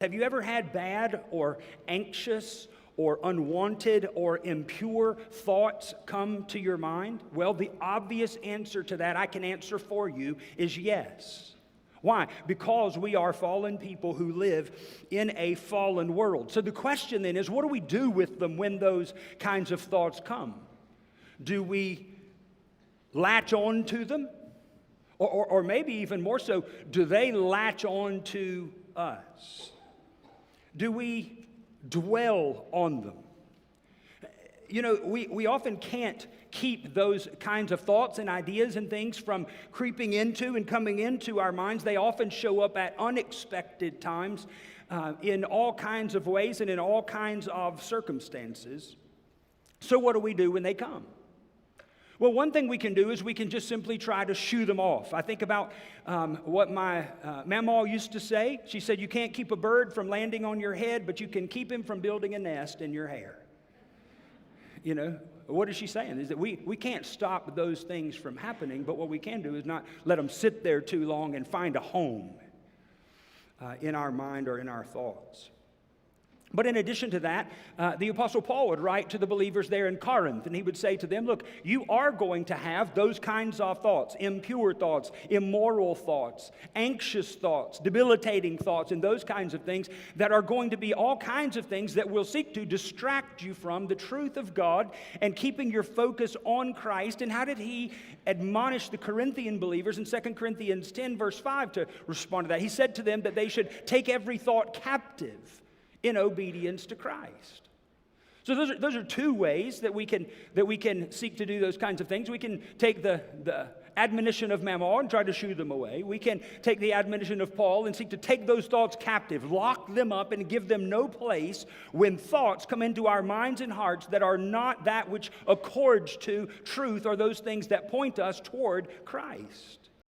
Have you ever had bad or anxious or unwanted or impure thoughts come to your mind? Well, the obvious answer to that, I can answer for you, is yes. Why? Because we are fallen people who live in a fallen world. So the question then is, what do we do with them when those kinds of thoughts come? Do we latch on to them? Or maybe even more so, do they latch on to us? Do we dwell on them? You know, we often can't keep those kinds of thoughts and ideas and things from creeping into and coming into our minds. They often show up at unexpected times in all kinds of ways and in all kinds of circumstances. So what do we do when they come? Well, one thing we can do is we can just simply try to shoo them off. I think about what my mama used to say. She said, you can't keep a bird from landing on your head, but you can keep him from building a nest in your hair. You know, what is she saying? Is that we can't stop those things from happening, but what we can do is not let them sit there too long and find a home in our mind or in our thoughts. But in addition to that, the Apostle Paul would write to the believers there in Corinth, and he would say to them, look, you are going to have those kinds of thoughts, impure thoughts, immoral thoughts, anxious thoughts, debilitating thoughts, and those kinds of things that are going to be all kinds of things that will seek to distract you from the truth of God and keeping your focus on Christ. And how did he admonish the Corinthian believers in 2 Corinthians 10, verse 5 to respond to that? He said to them that they should take every thought captive in obedience to Christ. So those are two ways that we can seek to do those kinds of things. We can take the admonition of Mammon and try to shoo them away. We can take the admonition of Paul and seek to take those thoughts captive, lock them up, and give them no place when thoughts come into our minds and hearts that are not that which accords to truth or those things that point us toward Christ.